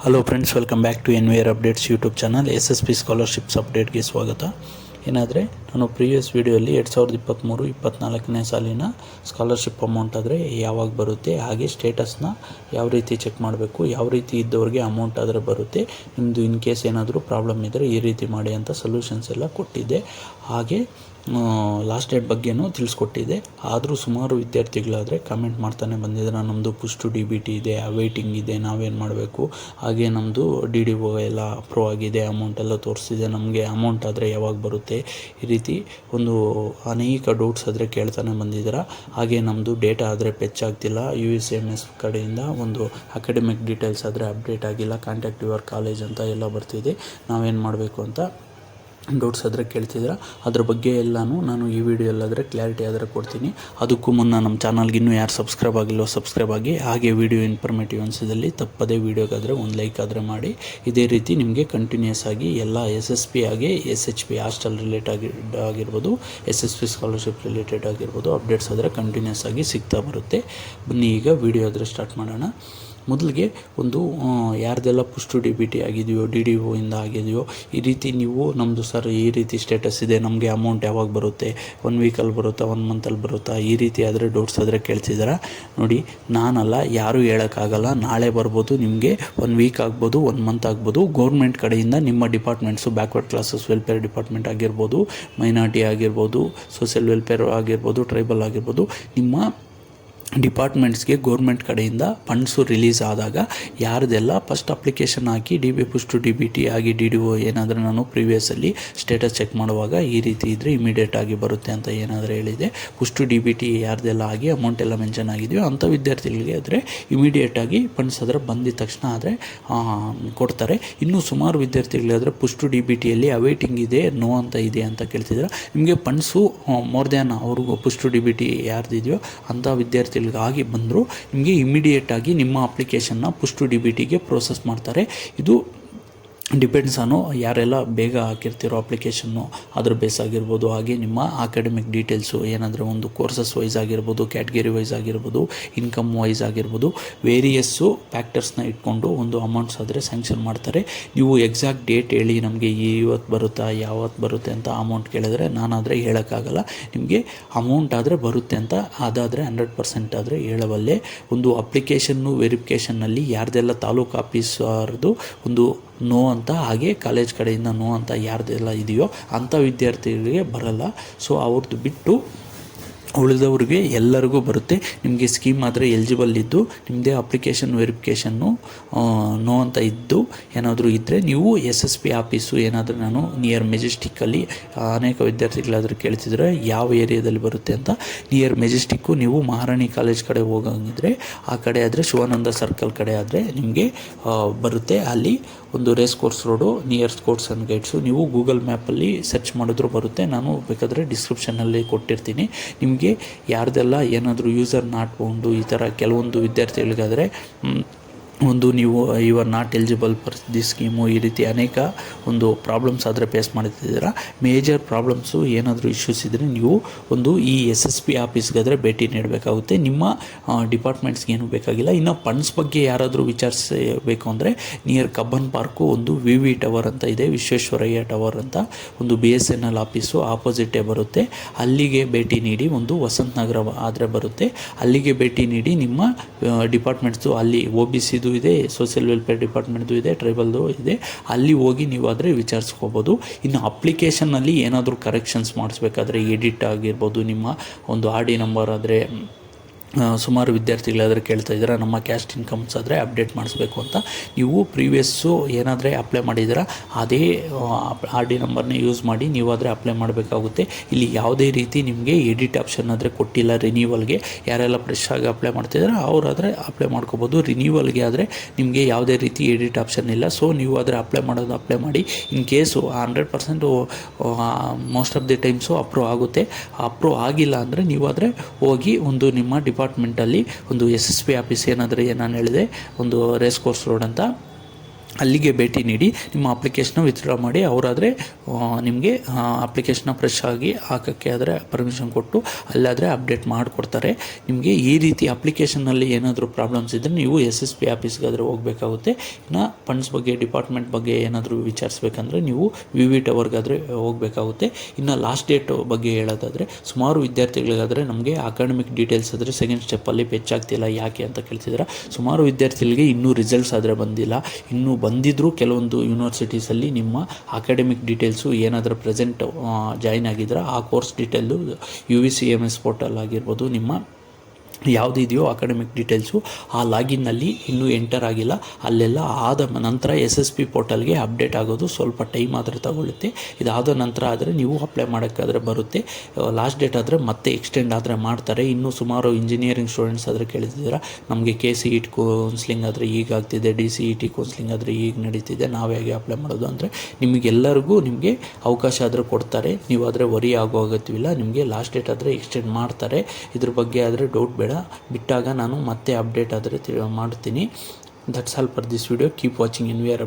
Hello friends, welcome back to NVR updates YouTube channel. SSP scholarships ಅಪ್ಡೇಟ್ಗೆ ಸ್ವಾಗತ. ಏನಾದರೆ ನಾನು ಪ್ರೀವಿಯಸ್ ವೀಡಿಯೋಲಿ 2023-24ನೇ ಸಾಲಿನ ಸ್ಕಾಲರ್ಶಿಪ್ ಅಮೌಂಟ್ ಆದರೆ ಯಾವಾಗ ಬರುತ್ತೆ, ಹಾಗೆ ಸ್ಟೇಟಸ್ನ ಯಾವ ರೀತಿ ಚೆಕ್ ಮಾಡಬೇಕು, ಯಾವ ರೀತಿ ಇದ್ದವ್ರಿಗೆ ಅಮೌಂಟ್ ಆದರೆ ಬರುತ್ತೆ, ನಿಮ್ಮದು ಇನ್ ಕೇಸ್ ಏನಾದರೂ ಪ್ರಾಬ್ಲಮ್ ಇದ್ದರೆ ಈ ರೀತಿ ಮಾಡಿ ಅಂತ ಸೊಲ್ಯೂಷನ್ಸ್ ಎಲ್ಲ ಕೊಟ್ಟಿದ್ದೆ. ಹಾಗೆ ಲಾಸ್ಟ್ ಡೇಟ್ ಬಗ್ಗೆನೂ ತಿಳಿಸ್ಕೊಟ್ಟಿದ್ದೆ. ಆದರೂ ಸುಮಾರು ವಿದ್ಯಾರ್ಥಿಗಳಾದರೆ ಕಮೆಂಟ್ ಮಾಡ್ತಾನೆ ಬಂದಿದ್ದಾರೆ, ನಮ್ಮದು ಪುಷ್ ಟು DBT ಇದೆ, ವೇಟಿಂಗ್ ಇದೆ, ನಾವೇನು ಮಾಡಬೇಕು, ಹಾಗೆ ನಮ್ಮದು DDO ಎಲ್ಲ ಅಪ್ರೂವ್ ಆಗಿದೆ, ಅಮೌಂಟ್ ಎಲ್ಲ ತೋರಿಸಿದೆ, ನಮಗೆ ಅಮೌಂಟ್ ಆದರೆ ಯಾವಾಗ ಬರುತ್ತೆ, ಈ ರೀತಿ ಒಂದು ಅನೇಕ ಡೌಟ್ಸ್ ಆದರೆ ಕೇಳ್ತಾನೆ ಬಂದಿದ್ದೀರಾ. ಹಾಗೆ ನಮ್ಮದು ಡೇಟಾ ಆದರೆ ಫೆಚ್ ಆಗ್ತಿಲ್ಲ, USMS ಕಡೆಯಿಂದ ಒಂದು ಅಕಾಡೆಮಿಕ್ ಡೀಟೇಲ್ಸ್ ಆದರೆ ಅಪ್ಡೇಟ್ ಆಗಿಲ್ಲ, ಕಾಂಟ್ಯಾಕ್ಟ್ ಯುವರ್ ಕಾಲೇಜ್ ಅಂತ ಎಲ್ಲ ಬರ್ತಿದೆ, ನಾವೇನು ಮಾಡಬೇಕು ಅಂತ ಡೌಟ್ಸ್ ಆದರೆ ಕೇಳ್ತಿದ್ದೀರಾ. ಅದ್ರ ಬಗ್ಗೆ ಎಲ್ಲನೂ ನಾನು ಈ ವಿಡಿಯೋಲ್ಲಾದರೆ ಕ್ಲಾರಿಟಿ ಆದರೆ ಕೊಡ್ತೀನಿ. ಅದಕ್ಕೂ ಮುನ್ನ ನಮ್ಮ ಚಾನಲ್ಗೆ ಇನ್ನೂ ಯಾರು ಸಬ್ಸ್ಕ್ರೈಬ್ ಆಗಿಲ್ಲೋ ಸಬ್ಸ್ಕ್ರೈಬ್ ಆಗಿ, ಹಾಗೆ ವಿಡಿಯೋ ಇನ್ಫಾರ್ಮೇಟಿವ್ ಅನಿಸಿದಲ್ಲಿ ತಪ್ಪದೇ ವಿಡಿಯೋಗಾದರೆ ಒಂದು ಲೈಕ್ ಆದರೆ ಮಾಡಿ. ಇದೇ ರೀತಿ ನಿಮಗೆ ಕಂಟಿನ್ಯೂಸ್ ಆಗಿ ಎಲ್ಲ SSP ಹಾಗೆ SHP ಹಾಸ್ಟೆಲ್ ರಿಲೇಟೆಡ್ ಆಗಿರ್ಬೋದು, SSP ಸ್ಕಾಲರ್ಶಿಪ್ ರಿಲೇಟೆಡ್ ಆಗಿರ್ಬೋದು ಅಪ್ಡೇಟ್ಸ್ ಆದರೆ ಕಂಟಿನ್ಯೂಸ್ ಆಗಿ ಸಿಗ್ತಾ ಬರುತ್ತೆ. ಬನ್ನಿ ಈಗ ವಿಡಿಯೋ ಆದರೆ ಸ್ಟಾರ್ಟ್ ಮಾಡೋಣ. ಮೊದಲಿಗೆ ಒಂದು ಯಾರ್ದೆಲ್ಲ ಪುಷ್ ಟು DBT ಆಗಿದೆಯೋ, DDO ಇಂದ ಆಗಿದೆಯೋ, ಈ ರೀತಿ ನೀವು ನಮ್ಮದು ಸರ್ ಈ ರೀತಿ ಸ್ಟೇಟಸ್ ಇದೆ, ನಮಗೆ ಅಮೌಂಟ್ ಯಾವಾಗ ಬರುತ್ತೆ, 1 ವೀಕಲ್ಲಿ ಬರುತ್ತಾ, 1 ಮಂತಲ್ಲಿ ಬರುತ್ತಾ, ಈ ರೀತಿ ಆದರೆ ಡೌಟ್ಸ್ ಆದರೆ ಕೇಳ್ತಿದ್ದೀರಾ. ನೋಡಿ, ನಾನಲ್ಲ, ಯಾರೂ ಹೇಳೋಕ್ಕಾಗಲ್ಲ, ನಾಳೆ ಬರ್ಬೋದು, ನಿಮಗೆ 1 ವೀಕ್ ಆಗ್ಬೋದು, 1 ಮಂತ್ ಆಗ್ಬೋದು. ಗೌರ್ಮೆಂಟ್ ಕಡೆಯಿಂದ ನಿಮ್ಮ departments, backward classes welfare department ಆಗಿರ್ಬೋದು, ಮೈನಾರಿಟಿ ಆಗಿರ್ಬೋದು, ಸೋಷಿಯಲ್ ವೆಲ್ಫೇರ್ ಆಗಿರ್ಬೋದು, ಟ್ರೈಬಲ್ ಆಗಿರ್ಬೋದು, ನಿಮ್ಮ ಡಿಪಾರ್ಟ್ಮೆಂಟ್ಸ್ಗೆ ಗೌರ್ಮೆಂಟ್ ಕಡೆಯಿಂದ ಫಂಡ್ಸು ರಿಲೀಸ್ ಆದಾಗ ಯಾರ್ದೆಲ್ಲ ಫಸ್ಟ್ ಅಪ್ಲಿಕೇಶನ್ ಹಾಕಿ ಪುಷ್ ಟು DBT ಆಗಿ DDO ಏನಾದರೂ ನಾನು ಪ್ರೀವಿಯಸ್ಸಲ್ಲಿ ಸ್ಟೇಟಸ್ ಚೆಕ್ ಮಾಡುವಾಗ ಈ ರೀತಿ ಇದ್ದರೆ ಇಮಿಡಿಯೇಟಾಗಿ ಬರುತ್ತೆ ಅಂತ ಏನಾದರೂ ಹೇಳಿದೆ. ಪುಷ್ ಟು DBT ಯಾರ್ದೆಲ್ಲ ಆಗಿ ಅಮೌಂಟ್ ಎಲ್ಲ ಮೆನ್ಷನ್ ಆಗಿದೆಯೋ ಅಂಥ ವಿದ್ಯಾರ್ಥಿಗಳಿಗೆ ಆದರೆ ಇಮಿಡಿಯೇಟಾಗಿ ಫಂಡ್ಸ್ ಅದರ ಬಂದಿದ ತಕ್ಷಣ ಆದರೆ ಕೊಡ್ತಾರೆ. ಇನ್ನೂ ಸುಮಾರು ವಿದ್ಯಾರ್ಥಿಗಳಾದರೆ ಪುಷ್ ಟು DBTಯಲ್ಲಿ ಅವೈಟಿಂಗ್ ಇದೆ, ನೋ ಅಂತ ಇದೆ ಅಂತ ಕೇಳ್ತಿದ್ದಾರೆ. ನಿಮಗೆ ಫಂಡ್ಸು ಮೋರ್ ದ್ಯಾನ್ ಅವ್ರಿಗೂ ಪುಷ್ ಟು DBT ಯಾರ್ದಿದೆಯೋ ಅಂಥ ವಿದ್ಯಾರ್ಥಿ ಆಗಿ ಬಂದರೂ ನಿಮಗೆ ಇಮಿಡಿಯೇಟಾಗಿ ನಿಮ್ಮ ಅಪ್ಲಿಕೇಶನ್ನ ಪುಷ್ ಟು DBTಗೆ ಪ್ರೋಸೆಸ್ ಮಾಡ್ತಾರೆ. ಇದು ಡಿಪೆಂಡ್ಸ್ ಆನು ಯಾರೆಲ್ಲ ಬೇಗ ಹಾಕಿರ್ತಿರೋ ಅಪ್ಲಿಕೇಶನ್ನು ಅದ್ರ ಬೇಸ್ ಆಗಿರ್ಬೋದು, ಹಾಗೆ ನಿಮ್ಮ ಅಕಾಡೆಮಿಕ್ ಡೀಟೇಲ್ಸು ಏನಾದರೂ ಒಂದು ಕೋರ್ಸಸ್ ವೈಸ್ ಆಗಿರ್ಬೋದು, ಕ್ಯಾಟಗರಿ ವೈಸ್ ಆಗಿರ್ಬೋದು, ಇನ್ಕಮ್ ವೈಸ್ ಆಗಿರ್ಬೋದು, ವೇರಿಯಸ್ಸು ಫ್ಯಾಕ್ಟರ್ಸ್ನ ಇಟ್ಕೊಂಡು ಒಂದು ಅಮೌಂಟ್ಸ್ ಆದರೆ ಸ್ಯಾಂಕ್ಷನ್ ಮಾಡ್ತಾರೆ. ನೀವು ಎಕ್ಸಾಕ್ಟ್ ಡೇಟ್ ಹೇಳಿ ನಮಗೆ ಇವತ್ತು ಬರುತ್ತಾ, ಯಾವತ್ತು ಬರುತ್ತೆ ಅಂತ ಅಮೌಂಟ್ ಕೇಳಿದ್ರೆ ನಾನಾದರೆ ಹೇಳೋಕ್ಕಾಗಲ್ಲ. ನಿಮಗೆ ಅಮೌಂಟ್ ಆದರೆ ಬರುತ್ತೆ ಅಂತ ಅದಾದರೆ 100% ಆದರೆ ಹೇಳಬಲ್ಲೆ. ಒಂದು ಅಪ್ಲಿಕೇಶನ್ನು ವೆರಿಫಿಕೇಷನ್ನಲ್ಲಿ ಯಾರ್ದೆಲ್ಲ ತಾಲೂಕು ಆಫೀಸರ್ದು ಒಂದು ನೋ ಅಂತ, ಹಾಗೆ ಕಾಲೇಜ್ ಕಡೆಯಿಂದ ನೋ ಅಂತ ಯಾರ್ದೆಲ್ಲ ಇದೆಯೋ ಅಂಥ ವಿದ್ಯಾರ್ಥಿಗಳಿಗೆ ಬರಲ್ಲ. ಸೊ ಅವ್ರದ್ದು ಬಿಟ್ಟು ಉಳಿದವ್ರಿಗೆ ಎಲ್ಲರಿಗೂ ಬರುತ್ತೆ. ನಿಮಗೆ ಸ್ಕೀಮ್ ಆದರೆ ಎಲಿಜಿಬಲ್ ಇದ್ದು ನಿಮ್ಮದೇ ಅಪ್ಲಿಕೇಶನ್ ವೆರಿಫಿಕೇಷನ್ನು ನೋ ಅಂತ ಇದ್ದು ಏನಾದರೂ ಇದ್ದರೆ ನೀವು SSP ಆಫೀಸು ಏನಾದರೂ ನಾನು ನಿಯರ್ ಮೆಜೆಸ್ಟಿಕ್ಕಲ್ಲಿ ಅನೇಕ ವಿದ್ಯಾರ್ಥಿಗಳಾದರೂ ಕೇಳ್ತಿದ್ರೆ ಯಾವ ಏರಿಯಾದಲ್ಲಿ ಬರುತ್ತೆ ಅಂತ. ನಿಯರ್ ಮೆಜೆಸ್ಟಿಕ್ಕು ನೀವು ಮಹಾರಾಣಿ ಕಾಲೇಜ್ ಕಡೆ ಹೋಗಂಗಿದ್ರೆ ಆ ಕಡೆ ಆದರೆ ಶಿವಾನಂದ ಸರ್ಕಲ್ ಕಡೆ ಆದರೆ ನಿಮಗೆ ಬರುತ್ತೆ. ಅಲ್ಲಿ ಒಂದು race course road near sports and guides, ನೀವು ಗೂಗಲ್ ಮ್ಯಾಪಲ್ಲಿ ಸರ್ಚ್ ಮಾಡಿದ್ರೂ ಬರುತ್ತೆ. ನಾನು ಬೇಕಾದರೆ ಡಿಸ್ಕ್ರಿಪ್ಷನಲ್ಲಿ ಕೊಟ್ಟಿರ್ತೀನಿ. ನಿಮಗೆ ಯಾರ್ದೆಲ್ಲ ಏನಾದರೂ ಯೂಸರ್ ನಾಟ್ ಬೌಂಡು ಈ ಥರ ಕೆಲವೊಂದು ವಿದ್ಯಾರ್ಥಿಗಳಿಗಾದರೆ ಒಂದು ನೀವು you are not eligible for the scheme, ಈ ರೀತಿ ಅನೇಕ ಒಂದು ಪ್ರಾಬ್ಲಮ್ಸ್ ಆದರೆ ಫೇಸ್ ಮಾಡ್ತಿದ್ದೀರಾ. ಮೇಜರ್ ಪ್ರಾಬ್ಲಮ್ಸು ಏನಾದರೂ ಇಶ್ಯೂಸ್ ಇದ್ದರೆ ನೀವು ಒಂದು ಈ SSP ಆಫೀಸ್ಗಾದರೆ ಭೇಟಿ ನೀಡಬೇಕಾಗುತ್ತೆ. ನಿಮ್ಮ ಡಿಪಾರ್ಟ್ಮೆಂಟ್ಸ್ಗೆ ಏನೂ ಬೇಕಾಗಿಲ್ಲ. ಇನ್ನು ಫಂಡ್ಸ್ ಬಗ್ಗೆ ಯಾರಾದರೂ ವಿಚಾರಿಸಬೇಕು ಅಂದರೆ ನಿಯರ್ ಕಬ್ಬನ್ ಪಾರ್ಕು ಒಂದು VV ಟವರ್ ಅಂತ ಇದೆ, ವಿಶ್ವೇಶ್ವರಯ್ಯ ಟವರ್ ಅಂತ, ಒಂದು BSNL ಆಫೀಸು ಆಪೋಸಿಟೇ ಬರುತ್ತೆ. ಅಲ್ಲಿಗೆ ಭೇಟಿ ನೀಡಿ. ಒಂದು ವಸಂತ ನಗರ ಆದರೆ ಬರುತ್ತೆ, ಅಲ್ಲಿಗೆ ಭೇಟಿ ನೀಡಿ. ನಿಮ್ಮ ಡಿಪಾರ್ಟ್ಮೆಂಟ್ಸು ಅಲ್ಲಿ OBCದು ಇದೆ, ಸೋಷಿಯಲ್ ವೆಲ್ಫೇರ್ ಡಿಪಾರ್ಟ್ಮೆಂಟ್ದು ಇದೆ, ಟ್ರೈಬಲ್ದು ಇದೆ, ಅಲ್ಲಿ ಹೋಗಿ ನೀವು ಆದರೆ ವಿಚಾರಿಸ್ಕೋಬೋದು. ಇನ್ನು ಅಪ್ಲಿಕೇಶನ್ನಲ್ಲಿ ಏನಾದರೂ ಕರೆಕ್ಷನ್ಸ್ ಮಾಡಿಸ್ಬೇಕಾದ್ರೆ ಎಡಿಟ್ ಆಗಿರ್ಬೋದು, ನಿಮ್ಮ ಒಂದು RD ನಂಬರ್ ಆದರೆ ಸುಮಾರು ವಿದ್ಯಾರ್ಥಿಗಳಾದರೆ ಕೇಳ್ತಾ ಇದ್ದೀರಾ ನಮ್ಮ ಕ್ಯಾಸ್ಟ್ ಇನ್ಕಮ್ಸ್ ಆದರೆ ಅಪ್ಡೇಟ್ ಮಾಡಿಸ್ಬೇಕು ಅಂತ. ನೀವು ಪ್ರೀವಿಯಸ್ಸು ಏನಾದರೆ ಅಪ್ಲೈ ಮಾಡಿದ್ದೀರಾ ಅದೇ RD ನಂಬರ್ನೇ ಯೂಸ್ ಮಾಡಿ ನೀವಾದರೆ ಅಪ್ಲೈ ಮಾಡಬೇಕಾಗುತ್ತೆ. ಇಲ್ಲಿ ಯಾವುದೇ ರೀತಿ ನಿಮಗೆ ಎಡಿಟ್ ಆಪ್ಷನ್ ಆದರೆ ಕೊಟ್ಟಿಲ್ಲ. ರಿನ್ಯೂವಲ್ಗೆ ಯಾರೆಲ್ಲ ಫ್ರೆಶ್ ಆಗಿ ಅಪ್ಲೈ ಮಾಡ್ತಿದ್ದಾರೆ ಅವರಾದರೆ ಅಪ್ಲೈ ಮಾಡ್ಕೋಬೋದು. ರಿನ್ಯೂವಲ್ಗೆ ಆದರೆ ನಿಮಗೆ ಯಾವುದೇ ರೀತಿ ಎಡಿಟ್ ಆಪ್ಷನ್ ಇಲ್ಲ. ಸೊ ನೀವು ಆದರೆ ಅಪ್ಲೈ ಮಾಡಿ. In case 100% most of the times approve ಆಗುತ್ತೆ. ಅಪ್ರೂವ್ ಆಗಿಲ್ಲ ಅಂದರೆ ನೀವಾದರೆ ಹೋಗಿ ಒಂದು ನಿಮ್ಮ ಡಿಪಾರ್ಟ್ಮೆಂಟಲ್ಲಿ ಒಂದು SSP ಆಫೀಸ್ ಏನಾದರೆ ನಾನು ಹೇಳಿದೆ ಒಂದು ರೇಸ್ ಕೋರ್ಸ್ ರೋಡ್ ಅಂತ ಅಲ್ಲಿಗೆ ಭೇಟಿ ನೀಡಿ ನಿಮ್ಮ ಅಪ್ಲಿಕೇಶನ್ನ ವಿತ್ಡ್ರಾ ಮಾಡಿ. ಅವರಾದರೆ ನಿಮಗೆ ಅಪ್ಲಿಕೇಶನ್ನ ಫ್ರೆಶ್ ಆಗಿ ಹಾಕೋಕ್ಕೆ ಆದರೆ ಪರ್ಮಿಷನ್ ಕೊಟ್ಟು ಅಲ್ಲಾದರೆ ಅಪ್ಡೇಟ್ ಮಾಡಿಕೊಡ್ತಾರೆ. ನಿಮಗೆ ಈ ರೀತಿ ಅಪ್ಲಿಕೇಶನ್ನಲ್ಲಿ ಏನಾದರೂ ಪ್ರಾಬ್ಲಮ್ಸ್ ಇದ್ದರೆ ನೀವು SSP ಆಫೀಸ್ಗಾದರೆ ಹೋಗಬೇಕಾಗುತ್ತೆ. ಇನ್ನು ಫಂಡ್ಸ್ ಬಗ್ಗೆ ಡಿಪಾರ್ಟ್ಮೆಂಟ್ ಬಗ್ಗೆ ಏನಾದರೂ ವಿಚಾರಿಸ್ಬೇಕಂದ್ರೆ ನೀವು VV ಟವರ್ಗಾದರೆ ಹೋಗಬೇಕಾಗುತ್ತೆ. ಇನ್ನು ಲಾಸ್ಟ್ ಡೇಟ್ ಬಗ್ಗೆ ಹೇಳೋದಾದರೆ ಸುಮಾರು ವಿದ್ಯಾರ್ಥಿಗಳಿಗಾದರೆ ನಮಗೆ ಅಕಾಡೆಮಿಕ್ ಡೀಟೇಲ್ಸ್ ಆದರೆ ಸೆಕೆಂಡ್ ಸ್ಟೆಪ್ಪಲ್ಲಿ ಫೆಚ್ ಆಗ್ತಿಲ್ಲ ಯಾಕೆ ಅಂತ ಕೇಳ್ತಿದ್ದಾರೆ. ಸುಮಾರು ವಿದ್ಯಾರ್ಥಿಗಳಿಗೆ ಇನ್ನೂ ರಿಸಲ್ಟ್ಸ್ ಆದರೆ ಬಂದಿಲ್ಲ. ಇನ್ನೂ ಬಂದಿದ್ದರೂ ಕೆಲವೊಂದು ಯೂನಿವರ್ಸಿಟೀಸಲ್ಲಿ ನಿಮ್ಮ ಅಕಾಡೆಮಿಕ್ ಡೀಟೇಲ್ಸು ಏನಾದರೂ ಪ್ರೆಸೆಂಟ್ ಜಾಯಿನ್ ಆಗಿದ್ರೆ ಆ ಕೋರ್ಸ್ ಡೀಟೇಲು UVCMS ಪೋರ್ಟಲ್ ಆಗಿರ್ಬೋದು, ನಿಮ್ಮ ಯಾವುದಿದೆಯೋ ಅಕಾಡೆಮಿಕ್ ಡೀಟೇಲ್ಸು ಆ ಲಾಗಿನ್ನಲ್ಲಿ ಇನ್ನೂ ಎಂಟರ್ ಆಗಿಲ್ಲ. ಅಲ್ಲೆಲ್ಲ ಆದ ನಂತರ SSP ಪೋರ್ಟಲ್ಗೆ ಅಪ್ಡೇಟ್ ಆಗೋದು ಸ್ವಲ್ಪ ಟೈಮ್ ಆದರೆ ತಗೊಳ್ಳುತ್ತೆ. ಇದಾದ ನಂತರ ಆದರೆ ನೀವು ಅಪ್ಲೈ ಮಾಡೋಕ್ಕಾದರೆ ಬರುತ್ತೆ. ಲಾಸ್ಟ್ ಡೇಟ್ ಆದರೆ ಮತ್ತೆ ಎಕ್ಸ್ಟೆಂಡ್ ಆದರೆ ಮಾಡ್ತಾರೆ. ಇನ್ನೂ ಸುಮಾರು ಇಂಜಿನಿಯರಿಂಗ್ ಸ್ಟೂಡೆಂಟ್ಸ್ ಆದರೆ ಕೇಳ್ತಿದ್ದೀರಾ, ನಮಗೆ KCET ಕೌನ್ಸ್ಲಿಂಗ್ ಆದರೆ ಈಗ ಆಗ್ತಿದೆ, DCET ಕೌನ್ಸ್ಲಿಂಗ್ ಆದರೆ ಈಗ ನಡೀತಿದೆ, ನಾವು ಹೇಗೆ ಅಪ್ಲೈ ಮಾಡೋದು ಅಂದರೆ ನಿಮಗೆಲ್ಲರಿಗೂ ನಿಮಗೆ ಅವಕಾಶ ಆದರೆ ಕೊಡ್ತಾರೆ. ನೀವು ಆದರೆ ವರಿ ಆಗೋ ಅಗತ್ಯವಿಲ್ಲ. ನಿಮಗೆ ಲಾಸ್ಟ್ ಡೇಟ್ ಆದರೆ ಎಕ್ಸ್ಟೆಂಡ್ ಮಾಡ್ತಾರೆ. ಇದ್ರ ಬಗ್ಗೆ ಆದರೆ ಡೌಟ್ ಬೇಡ. ಬಿಟ್ಟಾಗ ನಾನು ಮತ್ತೆ ಅಪ್ಡೇಟ್ ಆದರೆ ಮಾಡ್ತೀನಿ. That's all for this video. Keep watching NVR.